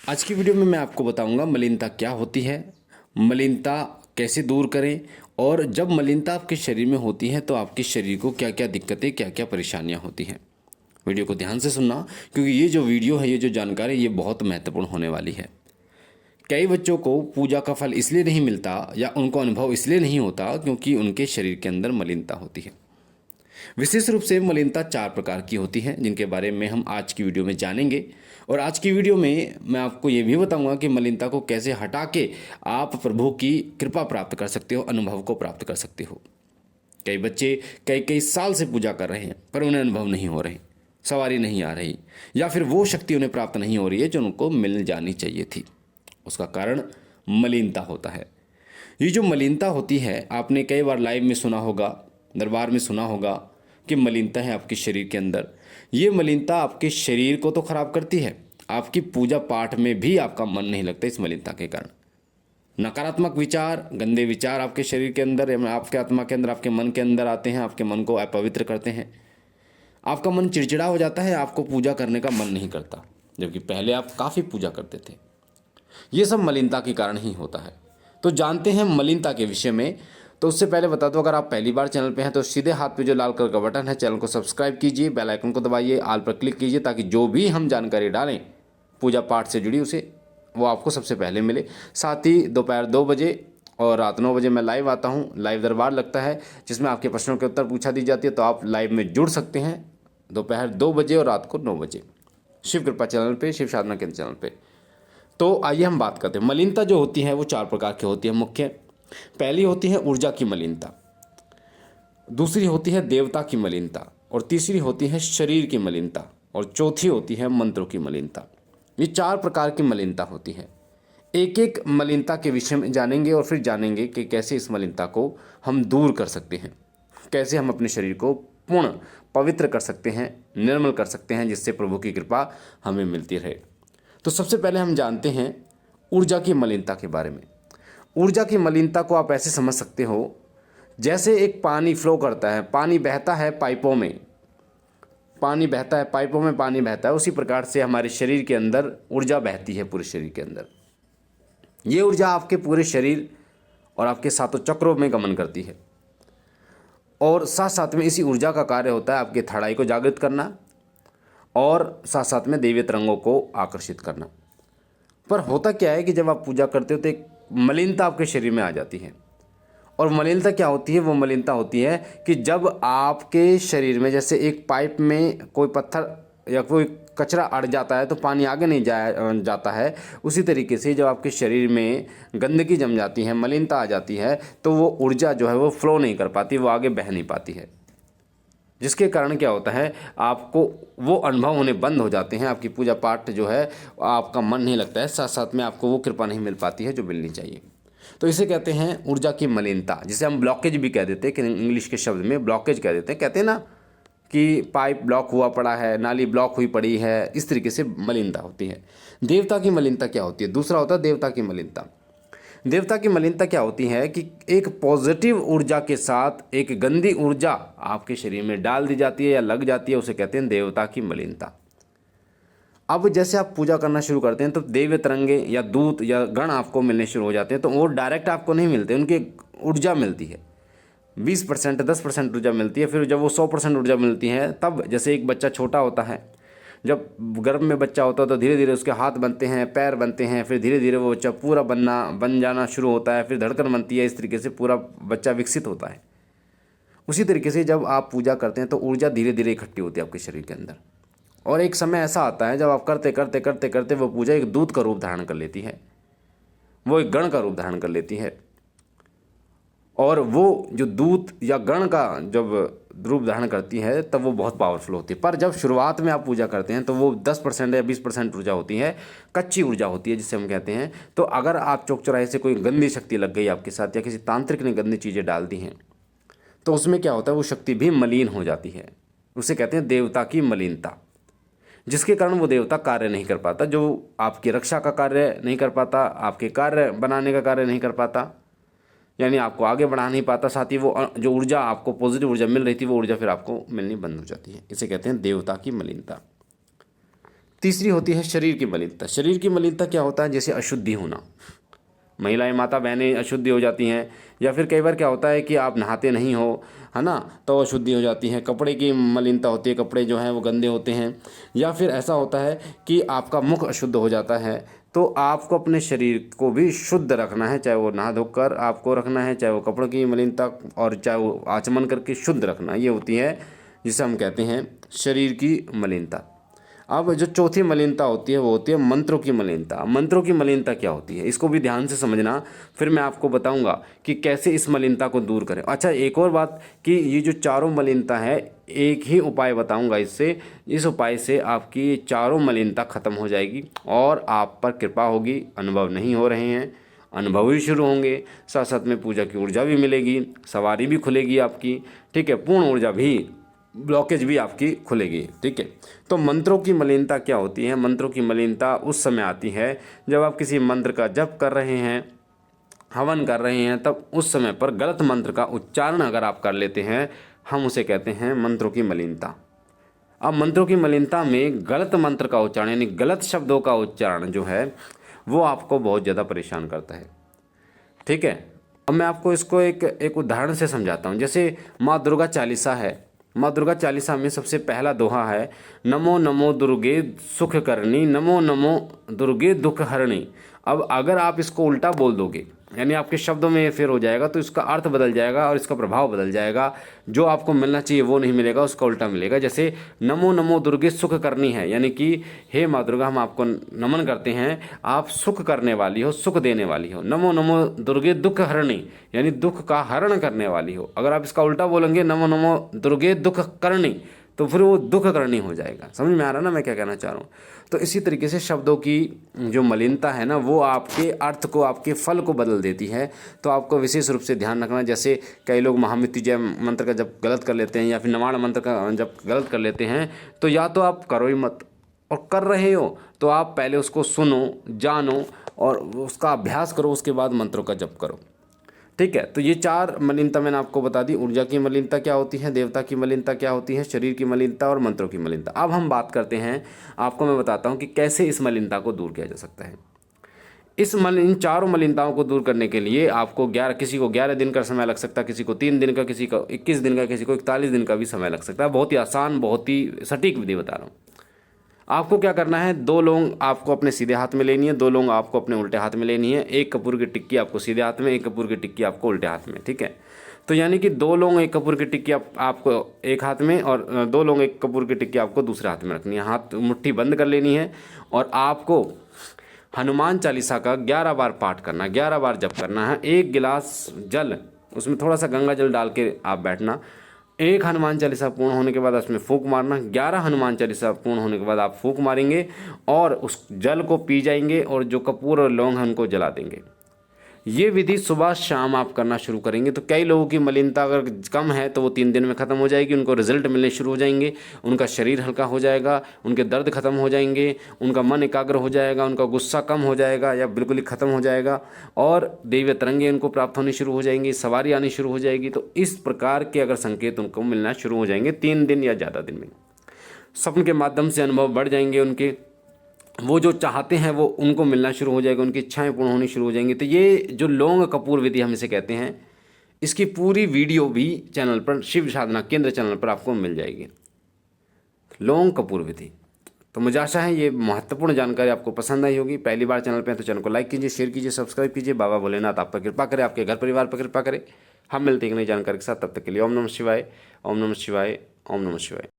आज की वीडियो में मैं आपको बताऊंगा मलिनता क्या होती है, मलिनता कैसे दूर करें और जब मलिनता आपके शरीर में होती है तो आपके शरीर को क्या क्या दिक्कतें, क्या क्या परेशानियां होती हैं। वीडियो को ध्यान से सुनना क्योंकि ये जो वीडियो है, ये जो जानकारी ये बहुत महत्वपूर्ण होने वाली है। कई बच्चों को पूजा का फल इसलिए नहीं मिलता या उनको अनुभव इसलिए नहीं होता क्योंकि उनके शरीर के अंदर मलिनता होती है। विशेष रूप से मलिनता 4 प्रकार की होती है जिनके बारे में हम आज की वीडियो में जानेंगे। और आज की वीडियो में मैं आपको ये भी बताऊंगा कि मलिनता को कैसे हटा के आप प्रभु की कृपा प्राप्त कर सकते हो, अनुभव को प्राप्त कर सकते हो। कई बच्चे कई कई साल से पूजा कर रहे हैं पर उन्हें अनुभव नहीं हो रहे, सवारी नहीं आ रही या फिर वो शक्ति उन्हें प्राप्त नहीं हो रही है जो उनको मिल जानी चाहिए थी। उसका कारण मलिनता होता है। ये जो मलिनता होती है, आपने कई बार लाइव में सुना होगा, दरबार में सुना होगा कि मलिनता है आपके शरीर के अंदर। ये मलिनता आपके शरीर को तो खराब करती है, आपकी पूजा पाठ में भी आपका मन नहीं लगता इस मलिनता के कारण। नकारात्मक विचार, गंदे विचार आपके शरीर के अंदर, आपके आत्मा के अंदर, आपके मन के अंदर आते हैं, आपके मन को अपवित्र करते हैं। आपका मन चिड़चिड़ा हो जाता है, आपको पूजा करने का मन नहीं करता, जबकि पहले आप काफ़ी पूजा करते थे। ये सब मलिनता के कारण ही होता है। तो जानते हैं मलिनता के विषय में। तो उससे पहले बता दो, अगर आप पहली बार चैनल पे हैं तो सीधे हाथ पे जो लाल कलर का बटन है, चैनल को सब्सक्राइब कीजिए, बेल आइकन को दबाइए, ऑल पर क्लिक कीजिए ताकि जो भी हम जानकारी डालें पूजा पाठ से जुड़ी उसे वो आपको सबसे पहले मिले। साथ ही दोपहर 2 बजे और रात 9 बजे मैं लाइव आता हूँ, लाइव दरबार लगता है जिसमें आपके प्रश्नों के उत्तर पूछा दी जाती है। तो आप लाइव में जुड़ सकते हैं दोपहर 2 बजे और रात को 9 बजे शिव कृपा चैनल पर, शिव साधना केंद्र चैनल पर। तो आइए हम बात करते हैं। मलिनता जो होती है वो 4 प्रकार की होती है मुख्य। पहली होती है ऊर्जा की मलिनता, दूसरी होती है देवता की मलिनता, और तीसरी होती है शरीर की मलिनता, और चौथी होती है मंत्रों की मलिनता। ये 4 प्रकार की मलिनता होती है। एक एक मलिनता के विषय में जानेंगे और फिर जानेंगे कि कैसे इस मलिनता को हम दूर कर सकते हैं, कैसे हम अपने शरीर को पूर्ण पवित्र कर सकते हैं, निर्मल कर सकते हैं, जिससे प्रभु की कृपा हमें मिलती रहे। तो सबसे पहले हम जानते हैं ऊर्जा की मलिनता के बारे में। ऊर्जा की मलिनता को आप ऐसे समझ सकते हो जैसे एक पानी फ्लो करता है, पानी बहता है पाइपों में, पानी बहता है पाइपों में, पानी बहता है, उसी प्रकार से हमारे शरीर के अंदर ऊर्जा बहती है पूरे शरीर के अंदर। ये ऊर्जा आपके पूरे शरीर और आपके सातों चक्रों में गमन करती है और साथ साथ में इसी ऊर्जा का कार्य होता है आपके थड़ाई को जागृत करना और साथ साथ में दैवीय तरंगों को आकर्षित करना। पर होता क्या है कि जब आप पूजा करते हो तो एक मलिनता आपके शरीर में आ जाती है। और मलिनता क्या होती है? वो मलिनता होती है कि जब आपके शरीर में जैसे एक पाइप में कोई पत्थर या कोई कचरा अड़ जाता है तो पानी आगे नहीं जाता है, उसी तरीके से जब आपके शरीर में गंदगी जम जाती है, मलिनता आ जाती है, तो वो ऊर्जा जो है वो फ्लो नहीं कर पाती, वो आगे बह नहीं पाती है, जिसके कारण क्या होता है आपको वो अनुभव होने बंद हो जाते हैं। आपकी पूजा पाठ जो है आपका मन नहीं लगता है, साथ साथ में आपको वो कृपा नहीं मिल पाती है जो मिलनी चाहिए। तो इसे कहते हैं ऊर्जा की मलिनता, जिसे हम ब्लॉकेज भी कह देते हैं, कि इंग्लिश के शब्द में ब्लॉकेज कह देते हैं। कहते हैं ना कि पाइप ब्लॉक हुआ पड़ा है, नाली ब्लॉक हुई पड़ी है, इस तरीके से मलिनता होती है। देवता की मलिनता क्या होती है? दूसरा होता है देवता की मलिनता। देवता की मलिनता क्या होती है कि एक पॉजिटिव ऊर्जा के साथ एक गंदी ऊर्जा आपके शरीर में डाल दी जाती है या लग जाती है, उसे कहते हैं देवता की मलिनता। अब जैसे आप पूजा करना शुरू करते हैं तो दैवीय तरंगे या दूत या गण आपको मिलने शुरू हो जाते हैं। तो वो डायरेक्ट आपको नहीं मिलते, उनकी ऊर्जा मिलती है, 20% 10% ऊर्जा मिलती है। फिर जब वो 100% ऊर्जा मिलती है, तब जैसे एक बच्चा छोटा होता है, जब गर्भ में बच्चा होता है तो धीरे धीरे उसके हाथ बनते हैं, पैर बनते हैं, फिर धीरे धीरे वो बच्चा पूरा बन जाना शुरू होता है, फिर धड़कन बनती है, इस तरीके से पूरा बच्चा विकसित होता है। उसी तरीके से जब आप पूजा करते हैं तो ऊर्जा धीरे धीरे इकट्ठी होती है आपके शरीर के अंदर, और एक समय ऐसा आता है जब आप करते करते करते करते वो पूजा एक दूत का रूप धारण कर लेती है, वो एक गण का रूप धारण कर लेती है। और वो जो दूत या गण का जब रूप धारण करती है तब वो बहुत पावरफुल होती है। पर जब शुरुआत में आप पूजा करते हैं तो वो 10% या 20% ऊर्जा होती है, कच्ची ऊर्जा होती है जिसे हम कहते हैं। तो अगर आप चौक चौराहे से कोई गंदी शक्ति लग गई आपके साथ या किसी तांत्रिक ने गंदी चीज़ें डाल दी हैं तो उसमें क्या होता है, वो शक्ति भी मलिन हो जाती है। उसे कहते हैं देवता की मलिनता, जिसके कारण वो देवता कार्य नहीं कर पाता, जो आपकी रक्षा का कार्य नहीं कर पाता, आपके कार्य बनाने का कार्य नहीं कर पाता, यानी आपको आगे बढ़ा नहीं पाता। साथ ही वो जो ऊर्जा आपको पॉजिटिव ऊर्जा मिल रही थी वो ऊर्जा फिर आपको मिलनी बंद हो जाती है। इसे कहते हैं देवता की मलिनता। तीसरी होती है शरीर की मलिनता। शरीर की मलिनता क्या होता है? जैसे अशुद्धि होना, महिलाएं माता बहनें अशुद्धि हो जाती हैं, या फिर कई बार क्या होता है कि आप नहाते नहीं हो, है ना, तो अशुद्धि हो जाती है। कपड़े की मलिनता होती है, कपड़े जो हैं वो गंदे होते हैं। या फिर ऐसा होता है कि आपका मुख अशुद्ध हो जाता है। तो आपको अपने शरीर को भी शुद्ध रखना है, चाहे वो नहा धोकर आपको रखना है, चाहे वो कपड़ों की मलिनता और चाहे वो आचमन करके शुद्ध रखना, ये होती है जिसे हम कहते हैं शरीर की मलिनता। अब जो चौथी मलिनता होती है वो होती है मंत्रों की मलिनता। मंत्रों की मलिनता क्या होती है, इसको भी ध्यान से समझना, फिर मैं आपको बताऊंगा कि कैसे इस मलिनता को दूर करें। अच्छा, एक और बात कि ये जो चारों मलिनता है, एक ही उपाय बताऊंगा इससे, इस उपाय से आपकी चारों मलिनता खत्म हो जाएगी और आप पर कृपा होगी। अनुभव नहीं हो रहे हैं, अनुभव भी शुरू होंगे, साथ साथ में पूजा की ऊर्जा भी मिलेगी, सवारी भी खुलेगी आपकी, ठीक है, पूर्ण ऊर्जा भी, ब्लॉकेज भी आपकी खुलेगी, ठीक है। तो मंत्रों की मलिनता क्या होती है? मंत्रों की मलिनता उस समय आती है जब आप किसी मंत्र का जप कर रहे हैं, हवन कर रहे हैं, तब उस समय पर गलत मंत्र का उच्चारण अगर आप कर लेते हैं, हम उसे कहते हैं मंत्रों की मलिनता। अब मंत्रों की मलिनता में गलत मंत्र का उच्चारण यानी गलत शब्दों का उच्चारण जो है वो आपको बहुत ज़्यादा परेशान करता है, ठीक है। अब मैं आपको इसको एक उदाहरण से समझाता हूँ। जैसे माँ दुर्गा चालीसा है, माँ दुर्गा चालीसा में सबसे पहला दोहा है, नमो नमो दुर्गे सुख करनी, नमो नमो दुर्गे दुख हरणी। अब अगर आप इसको उल्टा बोल दोगे, यानी आपके शब्दों में ये फेर हो जाएगा, तो इसका अर्थ बदल जाएगा और इसका प्रभाव बदल जाएगा। जो आपको मिलना चाहिए वो नहीं मिलेगा, उसका उल्टा मिलेगा। जैसे नमो नमो दुर्गे सुख करनी है, यानी कि हे माँ दुर्गा हम आपको नमन करते हैं, आप सुख करने वाली हो, सुख देने वाली हो। नमो नमो दुर्गे दुख हरणी, यानी दुख का हरण करने वाली हो। अगर आप इसका उल्टा बोलेंगे नमो नमो दुर्गे दुख करणी, तो फिर वो दुख करनी हो जाएगा। समझ में आ रहा ना मैं क्या कहना चाह रहा हूँ? तो इसी तरीके से शब्दों की जो मलिनता है ना, वो आपके अर्थ को, आपके फल को बदल देती है। तो आपको विशेष रूप से ध्यान रखना। जैसे कई लोग महामृत्युंजय मंत्र का जब गलत कर लेते हैं या फिर नवाण मंत्र का जब गलत कर लेते हैं, तो या तो आप करो ही मत, और कर रहे हो तो आप पहले उसको सुनो, जानो और उसका अभ्यास करो, उसके बाद मंत्रों का जप करो, ठीक है। तो ये चार मलिनता मैंने आपको बता दी। ऊर्जा की मलिनता क्या होती है, देवता की मलिनता क्या होती है, शरीर की मलिनता और मंत्रों की मलिनता। अब हम बात करते हैं, आपको मैं बताता हूँ कि कैसे इस मलिनता को दूर किया जा सकता है। इन चारों मलिनताओं को दूर करने के लिए आपको किसी को 11 दिन का समय लग सकता है, किसी को 3 दिन का, किसी को 21 दिन का, किसी को 41 दिन का भी समय लग सकता है। बहुत ही आसान, बहुत ही सटीक विधि बता रहा हूँ। आपको क्या करना है, 2 लौंग आपको अपने सीधे हाथ में लेनी है, 2 लौंग आपको अपने उल्टे हाथ में लेनी है। 1 कपूर की टिक्की आपको सीधे हाथ में, 1 कपूर की टिक्की आपको उल्टे हाथ में, ठीक है। तो यानी कि 2 लौंग 1 कपूर की टिक्की आपको एक हाथ में और 2 लौंग 1 कपूर की टिक्की आपको दूसरे हाथ में रखनी है। हाथ मुट्ठी बंद कर लेनी है और आपको हनुमान चालीसा का 11 बार पाठ करना, 11 बार जप करना है। 1 गिलास जल, उसमें थोड़ा सा गंगा जल डाल के आप बैठना। 1 हनुमान चालीसा पूर्ण होने के बाद उसमें फूंक मारना। 11 हनुमान चालीसा पूर्ण होने के बाद आप फूंक मारेंगे और उस जल को पी जाएंगे और जो कपूर और लौंग हैं उनको जला देंगे। ये विधि सुबह शाम आप करना शुरू करेंगे तो कई लोगों की मलिनता अगर कम है तो वो 3 दिन में ख़त्म हो जाएगी, उनको रिजल्ट मिलने शुरू हो जाएंगे, उनका शरीर हल्का हो जाएगा, उनके दर्द खत्म हो जाएंगे, उनका मन एकाग्र हो जाएगा, उनका गुस्सा कम हो जाएगा या बिल्कुल ही ख़त्म हो जाएगा और दैवीय तरंगे उनको प्राप्त होनी शुरू हो जाएंगी, सवारी आनी शुरू हो जाएगी। तो इस प्रकार के अगर संकेत उनको मिलना शुरू हो जाएंगे 3 दिन या ज़्यादा दिन में, स्वप्न के माध्यम से अनुभव बढ़ जाएंगे उनके, वो जो चाहते हैं वो उनको मिलना शुरू हो जाएगा, उनकी इच्छाएं पूर्ण होनी शुरू हो जाएंगी। तो ये जो लौंग कपूर विधि हम इसे कहते हैं, इसकी पूरी वीडियो भी चैनल पर, शिव साधना केंद्र चैनल पर आपको मिल जाएगी, लौंग कपूर विधि। तो मुझे आशा है ये महत्वपूर्ण जानकारी आपको पसंद आई होगी। पहली बार चैनल पर है तो चैनल को लाइक कीजिए, शेयर कीजिए, सब्सक्राइब कीजिए। बाबा भोलेनाथ आप पर कृपा करे, आपके घर परिवार पर कृपा करे। हम मिलते हैं एक नई जानकारी के साथ, तब तक के लिए ओम नमः शिवाय, ओम नमः शिवाय, ओम नमः शिवाय।